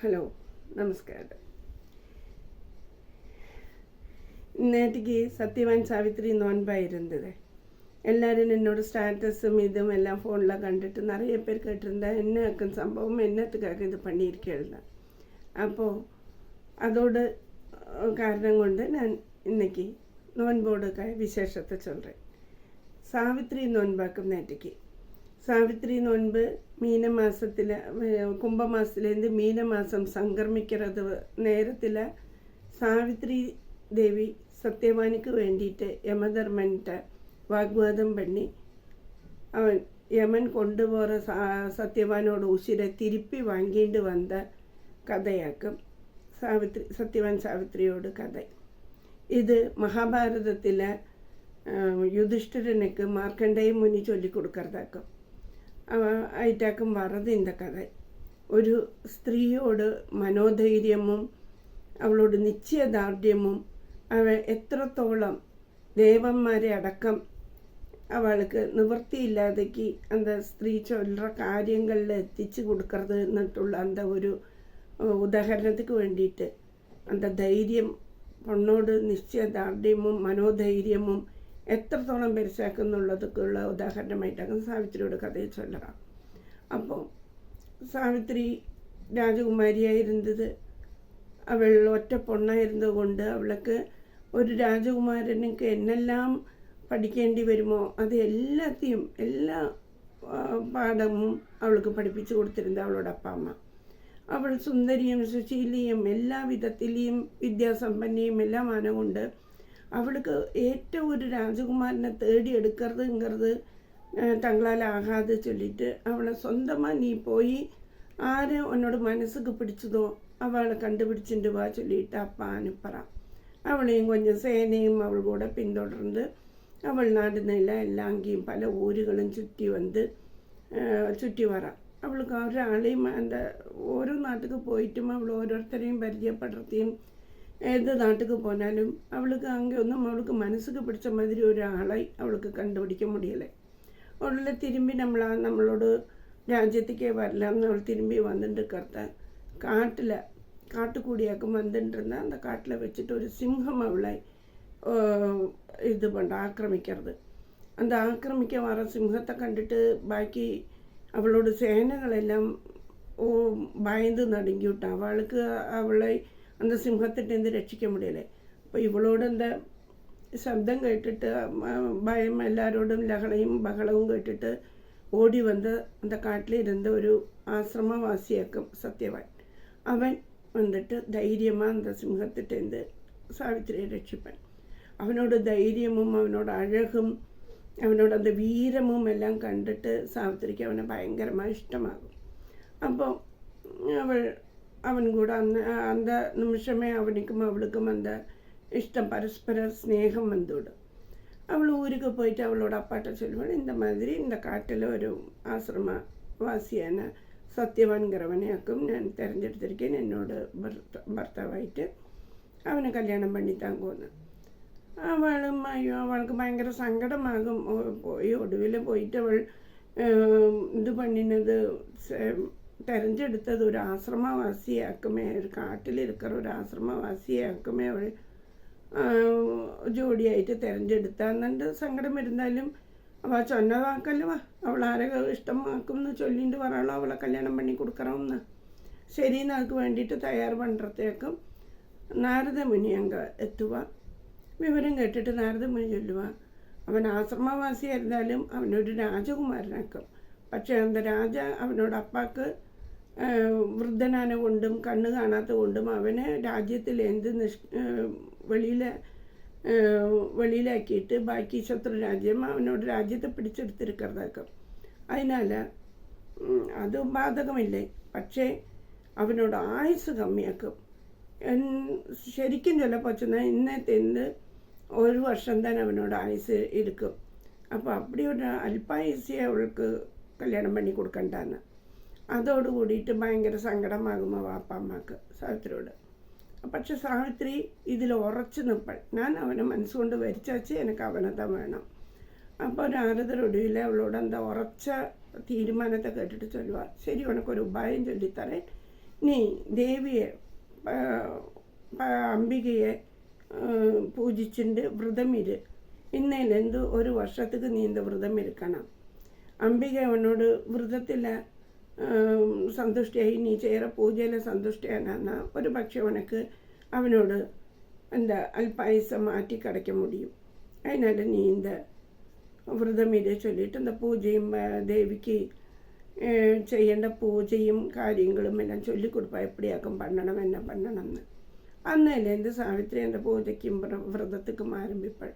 Hello, നമസ്കാരം. நேற்றுக்கு சத்யவான் சாவித்திரி நோன்பாக இருந்தது. எல்லாரும் என்னோடய ஸ்டேட்டஸும் இதுவும் எல்லாம் ஃபோனில் கண்டுட்டு நிறைய பேர் கேட்டிருந்தேன், என்ன சம்பவம், என்னத்துக்காக இது பண்ணியிருக்கேன். அப்போது அதோட காரணம் கொண்டு நான் இன்றைக்கி நோன்போட விசேஷத்தை சொல்கிறேன். சாவித்திரி நோன்பாக்கும் நேற்றுக்கு சாவித்திரி நோன்பு மீன மாதத்தில் கும்ப மாதத்துலேருந்து மீன மாதம் சங்கர்மிக்கிறது நேரத்தில் சாவித்திரி தேவி சத்யவானுக்கு வேண்டிയിട്ട് யமதர்மன்கிட்ட வாக்குவாதம் பண்ணி அவன் യമൻ കൊണ്ടുപോகிற സത്യവാനോട് ഉശിരെ തിരുപ്പി വാങ്ങിയിട്ട് വന്ന കഥയാക്കും സത്യവാൻ സാവിത്രിയോട് കഥ. ഇത് മഹാഭാരതത്തിലെ യുധിഷ്ഠിരനുക്ക് മാർക്കണ്ഡേയ മുനി ചൊല്ലിക്കൊടുക്കறதாക്കും ആയിട്ടാക്കും വറത് இந்த കഥ. ഒരു സ്ത്രീയോട് മനോധൈര്യവും അവളോട് നിശ്ചയദാർഢ്യവും അവൾ എത്രത്തോളം ദേവന്മാരെ അടക്കം അവൾക്ക് നിവൃത്തിയില്ലാതേക്ക് அந்த സ്ത്രീ ചൊല്ലുற കാര്യങ്ങളിൽ എത്തിച്ചു കൊടുക്കരുത് എന്നിട്ടുള്ള அந்த ഒരു ഉദാഹരണത്തിക്ക് വേണ്ടിയിട്ട് அந்த ധൈര്യം പൊണ്ണോട് നിശ്ചയദാർഢ്യവും മനോധൈര്യവും എത്രത്തോളം പെരുസാക്കുന്നുള്ളതൊക്കെയുള്ള ഉദാഹരണമായിട്ടാണ് സാവിത്രിയുടെ കഥയെ ചൊല്ലുക. അപ്പോൾ സാവിത്രി രാജകുമാരിയായിരുന്നത് അവൾ ഒറ്റ പൊണ്ണായിരുന്നത് കൊണ്ട് അവൾക്ക് ഒരു രാജകുമാരനുക്ക് എന്നെല്ലാം പഠിക്കേണ്ടി വരുമോ അത് എല്ലാത്തെയും എല്ലാ പാഠവും അവൾക്ക് പഠിപ്പിച്ചു കൊടുത്തിരുന്നത് അവളുടെ അപ്പ അമ്മ. അവൾ സുന്ദരിയും സുശീലിയും എല്ലാ വിധത്തിലെയും വിദ്യാസമ്പന്നയും എല്ലാം ആനകൊണ്ട് അവൾക്ക് ഏറ്റവും ഒരു രാജകുമാരനെ തേടിയെടുക്കരുതുங்கிறது തങ്ങളാൽ ആകാതെ ചൊല്ലിയിട്ട് അവളെ സ്വന്തமாக നീ പോയി ആരെ ഉന്നോട് മനസ്സുക്ക് പിടിച്ചതോ അവളെ കണ്ടുപിടിച്ചിട്ട് വാ ചൊല്ലിയിട്ട് அப்பா அனுப்புகிறான். அவளையும் கொஞ்சம் சேனையும் அவள் கூட பின்தொடர்ந்து அவள் நாடுனில் எல்லாம் அங்கேயும் பல ஊர்களும் சுற்றி வரான். அவளுக்கு ഒരാളെയും அந்த ഓരോ നാട്ടിൽ പോയിട്ടും അവൾ ഓരോരുത്തരെയും പരിചയപ്പെടുത്തിയും ഏത് നാട്ടിൽ പോനാലും അവൾക്ക് അங்கொന്നും അവൾക്ക് മനസ്സുക്ക് പിടിച്ച മാതിരി ഒരാളെ അവൾക്ക് കണ്ടുപിടിക്കാൻ முடியலை. ഉടനെ തിരുമ്പി നമ്മളോട് രാജ്യത്തേക്ക് വരലാന്ന് അവൾ തിരുമ്പി വന്നിട്ട് காட்டுக்கூடியாக்கும் வந்துட்டுருந்தா அந்த காட்டில் வச்சுட்டு ஒரு சிங்கம் அவளை இது ஆக்கிரமிக்கிறது. அந்த ஆக்கிரமிக்க வர சிங்கத்தை கண்டுட்டு பாக்கி அவளோட சேனைகளெல்லாம் பயந்து நடுங்கி விட்டான். அவளுக்கு அவளை அந்த சிங்கத்திட்டேருந்து ரட்சிக்க முடியலை. இப்போ இவளோட அந்த சப்தம் கேட்டுட்டு பயம் எல்லாரோடும் லகளையும் பகலவும் கேட்டுட்டு ஓடி வந்த அந்த காட்டில் இருந்த ஒரு ஆசிரமவாசியாக்கும் சத்யவான். அவன் வந்துட்டு தைரியமாக அந்த சிங்கத்திட்டேருந்து சாவித்திரியை ரட்சிப்பான். அவனோட தைரியமும் அவனோட அழகும் அவனோட அந்த வீரமும் எல்லாம் கண்டுட்டு சாவித்திரிக்கு அவனை பயங்கரமாக இஷ்டமாகும். அப்போ அவன் கூட அந்த நிமிஷமே அவனுக்கும் அவளுக்கும் அந்த இஷ்டம் பரஸ்பர ஸ்நேகம் வந்துவிடும். அவள் ஊருக்கு போயிட்டு அவளோட அப்பாட்ட சொல்லுவாள், இந்த மாதிரி இந்த காட்டில் ஒரு ஆசிரமவாசியான சத்யவான்கிறவனையாக்கும் நான் தெரிஞ்செடுத்திருக்கேன், என்னோட ഭർത്താവായിട്ട് അവനെ കല്യാണം பண்ணித்தாங்கன்னு. അവൾക്ക് ഭയങ്കര സങ്കടമാകും. ഒടുവിൽ പോയിട്ട് അവൾ ഇത് பண்ணினது തിരഞ്ഞെടുത്തത് ഒരു ആശ്രമവാസിയാക്കുമേ, ഒരു കാട്ടിലിരിക്കുന്ന ഒരു ആശ്രമവാസിയാക്കുമേ അവൾ ജോഡിയായിട്ട് തിരഞ്ഞെടുത്താന്നുണ്ട്. സങ്കടം വരുന്നാലും അവൾ ചൊന്ന വാക്കല്ലവാ, അവൾ ആരെ ഇഷ്ടമാക്കും എന്ന് ചൊല്ലിയിട്ട് പറയാളോ അവളെ കല്യാണം பண்ணி കൊടുക്കണമെന്ന്. ശരിയെന്ന് അവൾക്ക് വേണ്ടിയിട്ട് തയ്യാറ് പണ്ടത്തേക്കും നാരദമുനി അങ്ങ് എത്തുക. വിവരം കേട്ടിട്ട് നാരദമുനി ചൊല്ലുക, അവൻ ആശ്രമവാസിയായിരുന്നാലും അവനൊരു രാജകുമാരനാക്കും. പക്ഷേ அந்த രാജ അവനോട് അപ്പാക്ക് വൃദ്ധനാന കൊണ്ടും കണ്ണ് കാണാത്ത കൊണ്ടും അവനെ രാജ്യത്തിൽ വെളിയിലാക്കിയിട്ട് ബാക്കി ശത്രു രാജ്യം അവനോട് രാജ്യത്തെ പിടിച്ചെടുത്തിരിക്കുന്നതാക്കും. അതിനാൽ അത് ബാധകമില്ലേ. പക്ഷേ അവനോട് ആയുസ് കമ്മിയാക്കും. ശരിക്കും ചിലപ്പോൾ ഇന്നത്തെ ഒരു വർഷം തന്നെ അവനോട് ആയുസ് ഇരിക്കും. അപ്പോൾ அப்படி ஒரு അല്പായുസിയെ അവൾക്ക് കല്യാണം பண்ணி കൊടുക്കണ്ടാന്ന്. അതോടുകൂടിയിട്ട് ഭയങ്കര സങ്കടമാകും വാപ്പാമ്മക്ക് സാവിത്രിയോട്. പക്ഷെ സാവിത്രി ഇതിൽ ഉറച്ചു നിൽപ്പൾ, ഞാൻ അവനെ മനസ്സുകൊണ്ട് വരിച്ചാച്ച് എനിക്ക് അവനത വേണം. അപ്പോൾ നാരദരൊടുവിൽ അവളോട് എന്താ ഉറച്ച തീരുമാനത്തെ കേട്ടിട്ട് ചൊല്ലുക, ശരി ഉനക്കൊരു ഉപായം ചൊല്ലിത്തരേൻ, நீ தேவியை அம்பிகையை பூஜிச்சுண்டு விரதம் இரு. இன்னையிலேருந்து ஒரு வருஷத்துக்கு நீ இந்த விரதம் இருக்கணும். அம்பிகை அவனோட விரதத்தில் சந்துஷ்டியாகி நீ செய்கிற பூஜையில் சந்துஷ்டியானா ஒரு പക്ഷെ உனக்கு அவனோட அந்த அல்பாயுசம் மாற்றி கிடைக்க முடியும். அதனால் நீ இந்த விரதம் இதை சொல்லிட்டு இந்த പൂജയും ദേവിക്ക് ചെയ്യേണ്ട പൂജയും കാര്യങ്ങളും എല്ലാം ചൊല്ലിക്കൊടുപ്പാ എപ്പടിയാക്കും பண்ணണം என்ன பண்ணணும்னு. അന്നേലേന്ത് സാവിത്രി அந்த പൂജയ്ക്കും വ്രതത്തിക്കും ആരംഭിപ്പോൾ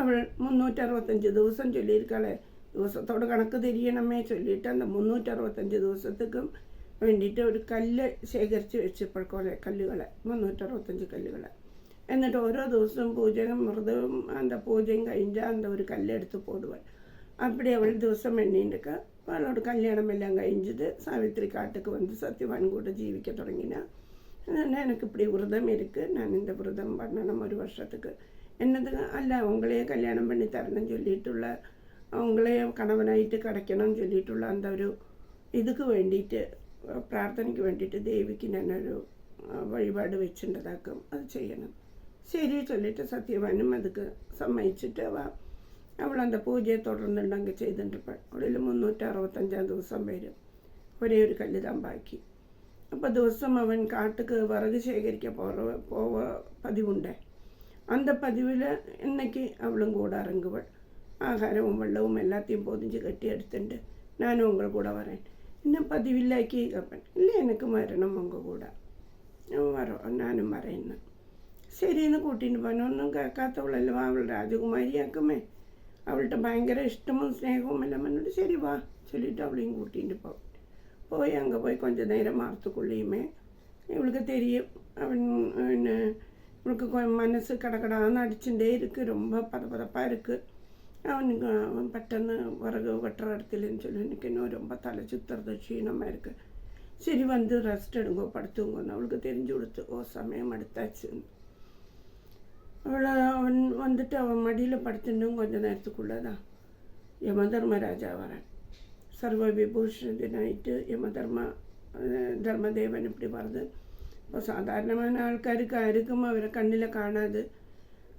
അവൾ 365 ദിവസം ചൊല്ലിയിരിക്കാളെ ദിവസത്തോട് കണക്ക് തിരിയണമേ ചൊല്ലിയിട്ട് அந்த 365 ദിവസത്തേക്കും വേണ്ടിയിട്ട് ഒരു കല്ല് ശേഖരിച്ച് വെച്ചപ്പോൾ കുറേ കല്ലുകളെ 365 കല്ലുകളെ. എന്നിട്ട് ഓരോ ദിവസവും പൂജയും വ്രതവും அந்த பூஜையும் കഴിഞ്ഞാൽ அந்த ஒரு கல் எடுத்து போடுவாள். அப்படி அவள் ദിവസം எண்ணிட்டுக்க அவளோட கல்யாணம் எல்லாம் கழிஞ்சது சாவித்திரி காட்டுக்கு வந்து சத்யவான் கூட ஜீவிக்க தொடங்கினா. எனக்கு இப்படி விரதம் இருக்குது, நான் இந்த விரதம் பண்ணணும் ஒரு வருஷத்துக்கு. என்னதுக்கு அல்ல அவங்களையே கல்யாணம் பண்ணி தரணும்னு சொல்லிட்டுள்ள, அவங்களே கணவனாയിട്ട് கிடைக்கணும்னு சொல்லிட்டுள்ள அந்த ஒரு இதுக்கு വേണ്ടിയിട്ട് പ്രാർത്ഥനയ്ക്ക് വേണ്ടിയിട്ട് ദേവിക്ക് ഞാനൊരു വഴിപാട് വെച്ചിട്ടുണ്ടാക്കും, അത് ചെയ്യണം. ശരി ചൊല്ലിയിട്ട് സത്യവാനും അതുക്ക് സമ്മതിച്ചിട്ട് അവൾ அந்த പൂജയെ തുടർന്നുണ്ടെങ്കിൽ ചെയ്തിട്ടിപ്പോൾ അവളിൽ 365 ദിവസം വരും. ഒരേ ഒരു കല്ല് தான் ബാക്കി. അപ്പോൾ ദിവസം അവൻ കാട്ടുക്ക് വിറക് ശേഖരിക്കാൻ പോവ പതിവുണ്ട്. அந்த பதிவில் இன்னைக்கு அவளும் கூட இறங்குவள். ஆகாரமும் வெள்ளവും எல்லாத்தையும் பொதிஞ்சு கட்டி எடுத்துட்டு நானும் உங்கள் கூட வரேன். இன்னும் பதிவில்லாக்கி கேட்பேன். இல்லை எனக்கு வரணும் உங்கள் கூட വരും, ഞാനും പറയുന്നു. ശരിയെന്ന് കൂട്ടിയിട്ട് പോകാൻ ഒന്നും കേൾക്കാത്തവളല്ലോ അവൾ രാജകുമാരിയാക്കുമേ. അവളുടെ ഭയങ്കര ഇഷ്ടവും സ്നേഹവും എല്ലാം എന്നോട് ശരി വാ ചൊല്ലിയിട്ട് അവളെയും കൂട്ടിയിട്ട് പോയി அங்கே போய் கொஞ்ச நேரம் மாறத்துக்குள்ளேயுமே இவளுக்கு தெரியும் அவன் இவளுக்கு மனசு கடக்கடான்னு அடிச்சுட்டே இருக்குது, ரொம்ப பதப்பதப்பாக இருக்குது. அவன் பெട്ടെന്ന് விறகு வெட்டுற இடத்துலன்னு சொல்லி எனக்கு இன்னும் ரொம்ப தலை சுத்துறது க்ஷீணமாக இருக்குது. சரி வந்து ரெஸ்ட் எடுங்கோ படுத்துங்கன்னு அவளுக்கு தெரிஞ்சு கொடுத்து சமயம் எடுத்தாச்சுன்னு அவன் வந்துட்டு அவன் மடியில் படுத்துட்டும் கொஞ்ச நேரத்துக்குள்ளே യമധർമ്മരാജാ വരാൻ. സർവവിഭൂഷണത്തിനായിട്ട് ധർമ്മദേവൻ இப்படி வருது. இப்போ சாதாரணமான ஆட்காருக்கு ஆருக்கும் அவரை கண்ணில் காணாது.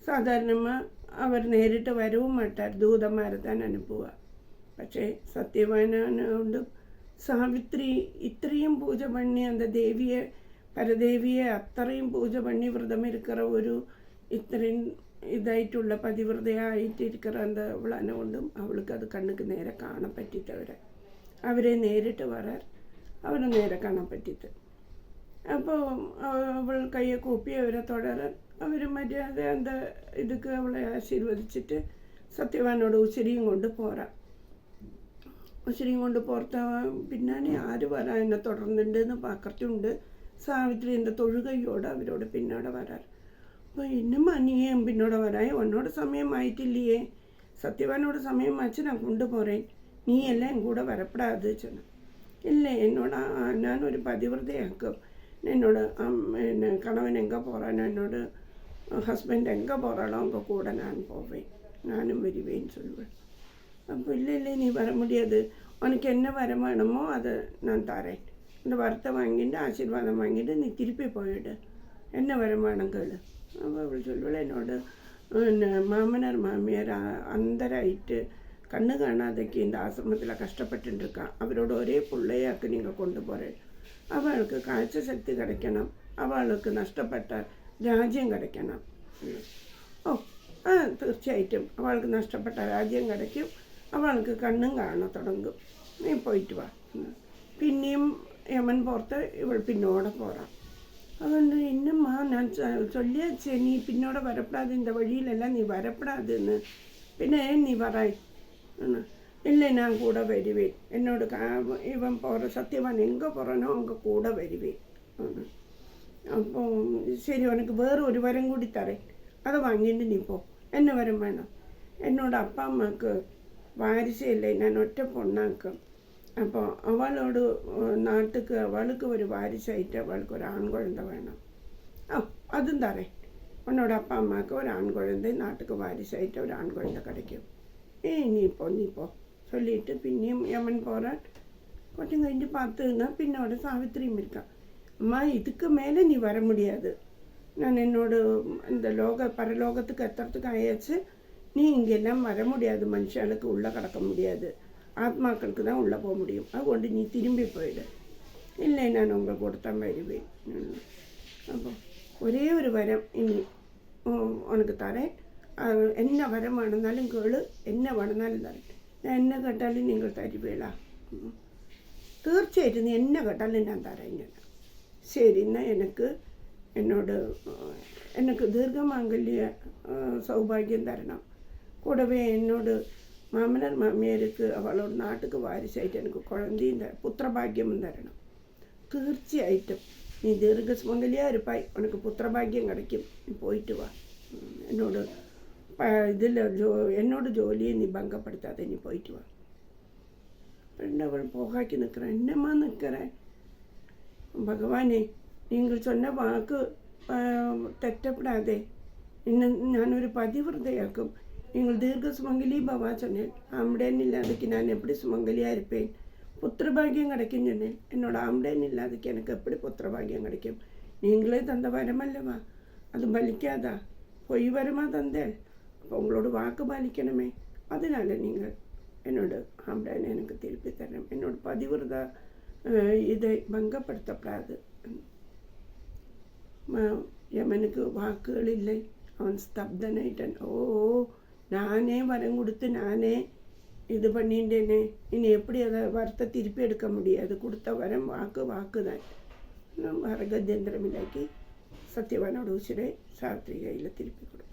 சாதாரணமாக அவர் நேரிட்டு வரவும் மாட்டார், தூதமாரை தான் அனுப்புவார். പക്ഷേ സത്യവാനോണ്ട് സാവിത്രി ഇത്രയും പൂജ പണി அந்த தேவியை പരദേവിയെ അത്രയും പൂജ പണി വ്രതം இருக்கிற ഒരു ഇത്രയും ഇതായിട്ടുള്ള പതിവ്രതയായിട്ടിരിக்கிற அந்த അവളനെ കൊണ്ടും അവൾക്ക് അത് കണ്ണുക്ക് നേരെ കാണാൻ പറ്റിയിട്ട് അവരെ നേരിട്ട് വരാർ അവരെ നേരെ കാണാൻ പറ്റിയിട്ട്. അപ്പോൾ അവൾ കയ്യെ കൂപ്പി അവരെ തുടരാൻ അവർ മര്യാദ എന്താ ഇതൊക്കെ അവളെ ആശീർവദിച്ചിട്ട് സത്യവാനോട് ഉശിരിയും കൊണ്ട് പോരാം. ഉശിരിയും കൊണ്ട് പുറത്ത പിന്നാലെ ആര് വരാൻ എന്നെ തുടർന്നുണ്ടെന്ന് പാക്കർത്തുണ്ട്. സാവിത്രി എൻ്റെ തൊഴുകയോട് അവരോട് പിന്നോടെ വരാർ. അപ്പോൾ இன்னும் நீயே பின்னோட வராய், உன்னோட சமயம் ஆயிட்டில்லையே, சத்யவானோட சமயம் ஆச்சு, நான் கொண்டு போகிறேன், நீ எல்லாம் என் கூட வரப்படாது சொன்னேன். இல்லை என்னோட நான் ஒரு பதிவிரதையாக்கும், என்னோட கணவன் எங்கே போகிறானோ என்னோட ஹஸ்பண்ட் எங்கே போகிறாளோ அவங்க கூட நான் போவேன், நானும் வருவேன்னு சொல்லுவேன். அப்போ இல்லை நீ வர முடியாது, உனக்கு என்ன வரம் வேணுமோ அதை நான் தரேன், இந்த வரத்தை வாங்கிட்டு ஆசீர்வாதம் வாங்கிட்டு நீ திருப்பி போயிடு, என்ன வரம் வேணும் கேளு. അപ്പോൾ അവൾ ചൊല്ലുവൾ എന്നോട് മാമനാർ മാമിയാർ അന്ധരായിട്ട് കണ്ണ് കാണാതൊക്കെ இந்த ஆசிரமத்தில் கஷ்டப்பட்டுருக்கான், அவரோட ஒரே பிள்ளையாக்கு நீங்கள் கொண்டு போகிறேன், அவளுக்கு காய்ச்ச சக்தி கிடைக்கணும், அவளுக்கு നഷ്ടപ്പെട്ട രാജ്യം കിടക്കണം. തീർച്ചയായിട്ടും അവൾക്ക് നഷ്ടപ്പെട്ട രാജ്യം കിടക്കും, അവൾക്ക് കണ്ണും കാണാൻ തുടങ്ങും, നീ പോയിട്ട് വാ. പിന്നെയും യമൻ പുറത്ത് ഇവൾ പിന്നോടെ പോറാം. അതുകൊണ്ട് இன்னும்மா நான் சொல்லியாச்சு, நீ பின்னோட வரப்படாது, இந்த வழியிலெல்லாம் நீ வரப்படாதுன்னு, பின்ன ஏன் நீ வராய்? இல்லை நான் கூட வருவேன், என்னோட இவன் போகிற சத்தியவான் எங்கே போகிறானோ அங்கே கூட வருவேன். அப்போ சரி உனக்கு வேறு ஒரு வரம் கூடி தரேன், அதை வாங்கிட்டு நீ போ. என்ன வரம் வேணும்? என்னோட அப்பா அம்மாவுக்கு வாரிசே இல்லை, நான் ஒற்றை பொண்ணாக்கும். അപ്പോൾ അവളോട് നാട്ടുക്ക് അവൾക്ക് ഒരു വാരിസായിട്ട് അവൾക്ക് ഒരു ആൺകുഴന്ത വേണം. അതും തരേ, ഉന്നോட அப்பா அம்மாவுக்கு ஒரு ஆண்குழந்தை நாட்டுக்கு வாரிசாയിട്ട് ஒரு ஆண்குழந்தை கிடைக்கும். நீ போ சொல்லிட்டு பின்னையும் യമൻ போகிறான். கொஞ்சம் കഴിഞ്ഞ് பார்த்துன்னா பின்னோட சாவித்திரியும் இருக்கான். அம்மா இதுக்கு மேலே நீ வர முடியாது, நான் என்னோட இந்த பரலோகத்துக்கு எத்துறதுக்கு ஆயாச்சு, நீ இங்கெல்லாம் வர முடியாது, மனுஷாளுக்கு உள்ளே கிடக்க முடியாது, ஆத்மாக்களுக்கு தான் உள்ளே போக முடியும், அதுകൊണ്ട് நீ திரும்பி போயிடு, இல்லை நான் உங்களை கூட தான் வருவேன். அப்போ ஒரே ஒரு வரம் இனி உனக்கு தரேன், என்ன வரம் வேணுனாலும் கேளு, என்ன வேணுனாலும் தரேன், ഞാൻ എന്നെ കേട്ടാലും നിങ്ങൾ തരുവേള, തീർച്ചയായിട്ടും നീ എന്നെ കേട്ടാലും ഞാൻ തരാം. ഞാൻ ശരി, എന്നാൽ எனக்கு தீர்க்கமாங்கல்ய சௌபாகியம் தரணும், கூடவே என்னோட மாமனார் மாமியாருக்கு அவளோட நாட்டுக்கு வாரிசாയിട്ട് எனக்கு குழந்தையும் புத்திரபாகியமும் தரணும். തീർച്ചയായിട്ടും നീ ദീർഘസുമംഗലിயாக இருப்பாய், உனக்கு புத்திரபாகியம் கிடைக்கும், நீ போயிட்டு வா. என்னோட ஜோலியை நீ பங்கப்படுத்தாத, நீ போயிட்டு வா. அவள் போகாக்கி நிற்கிறேன், என்னம்மா நிற்கிறேன், பகவானே நீங்கள் சொன்ன வாக்கு തെറ്റപ്പെടാതെ ഞാനൊരു പതിവ്രതയാക്കും. നിങ്ങൾ ദീർഘസുമംഗലി ഭവ சொன்னேன், ஆம்படையன் இல்லாதக்கு நான் எப்படி சுமங்கலியாக இருப்பேன், புத்திரபாகியம் கிடைக்கும் சொன்னேன், என்னோட ஆம்படையன் இல்லாதக்கு எனக்கு எப்படி புத்திரபாகியம் கிடைக்கும், நீங்களே தந்த வரமல்லவா, அது பலிக்காதா, பொய் வரமா தந்தேன், அப்போ உங்களோட வாக்கு பாலிக்கணுமே, அதனால நீங்கள் என்னோட ஆம்படையனை எனக்கு திருப்பி தரணும், என்னோட பதிவிரத இதை பங்கப்படுத்தப்படாது. യമനുക്ക് വാക്കുകളില്ലേ, അവൻ സ്തബ്ധനായിട്ടാണ്. நானே வரம் கொடுத்து நானே இது பண்ணிட்டேனே, இனி எப்படி அதை வரத்தை திருப்பி எடுக்க முடியாது, கொடுத்த வரம் வாக்கு தான். வர கஜேந்திரமில்லாக்கி சத்யவானோட உசிரை சாவித்திரி கையில் திருப்பி கொடுப்பேன்.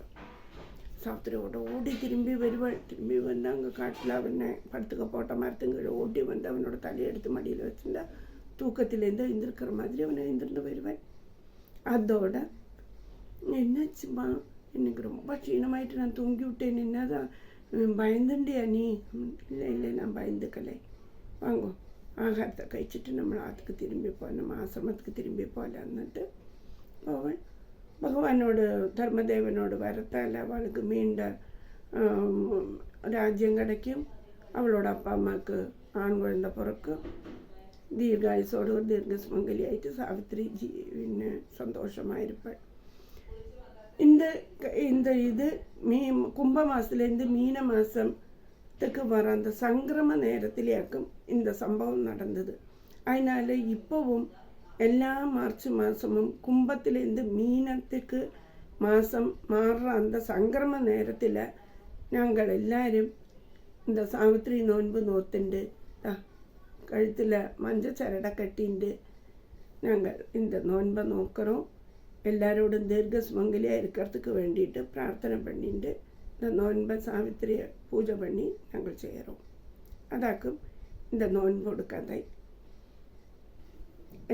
சாவித்திரியோட ஓடி திரும்பி வருவாள். திரும்பி வந்து அங்கே காட்டில் அவனை படுத்துக்க போட்ட மரத்துங்க ஓடி வந்து அவனோட தலையை எடுத்து மடியில் வச்சுருந்தா தூக்கத்திலேருந்து எழுந்திருக்கிற மாதிரி அவனை எழுந்திருந்து வருவேன். அதோட என்னாச்சுமா, எனக்கு ரொம்ப க்ஷீணமாயிட்டு நான் தூங்கி விட்டேன், என்னதான் பயந்துண்டியா நீ? இல்லை நான் பயந்துக்கலை, வாங்கோ ஆகாரத்தை കഴിച്ചിട്ട് നമ്മൾ ആத்துக்கு திரும்பி போகணும், ஆசிரமத்துக்கு திரும்பி போகலான்னுட்டு போவேன். ഭഗവാനോട് ധർമ്മദേവനോട് വരത്താൽ അവൾക്ക് மீண்ட രാജ്യം கிடைக்கும், അവളോட அப்பா அம்மாவுக்கு ஆண் குழந்தை பிறக்கும், தீர்காயுசோடு ஒரு தீர்க்க சுமங்கலியாயிட்டு சாவித்திரி പിന്നെ சந்தோஷமாயிருப்பாள். இந்த இது கும்பமாசத்துலேருந்து மீன மாதத்துக்கு வர அந்த சங்கிரம நேரத்திலேயாக்கும் இந்த சம்பவம் நடந்தது. அதனால இப்போவும் எல்லா மார்ச் மாதமும் கும்பத்திலேருந்து மீனத்துக்கு மாதம் மாறுற அந்த சங்கிரம நேரத்தில் நாங்கள் எல்லாரும் இந்த சாவித்திரி நோன்பு நோத்துண்டு கழுத்தில் மஞ்சள் சரடை கட்டிண்டு நாங்கள் இந்த நோன்பை நோக்கிறோம். எல்லாரோடும் தீர்க்க சுமங்கலியாக இருக்கிறதுக்கு வேண்டிட்டு பிரார்த்தனை பண்ணிட்டு இந்த நோன்பை சாவித்திரியை பூஜை பண்ணி நாங்கள் செய்கிறோம். அதாக்கும் இந்த நோன்போடு கதை.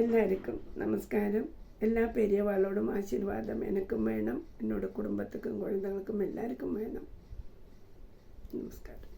எல்லாருக்கும் நமஸ்காரம். எல்லா பெரியவாளோடும் ஆசீர்வாதம் எனக்கும் வேணும், என்னோட குடும்பத்துக்கும் குழந்தைங்களுக்கும் எல்லாருக்கும் வேணும். நமஸ்காரம்.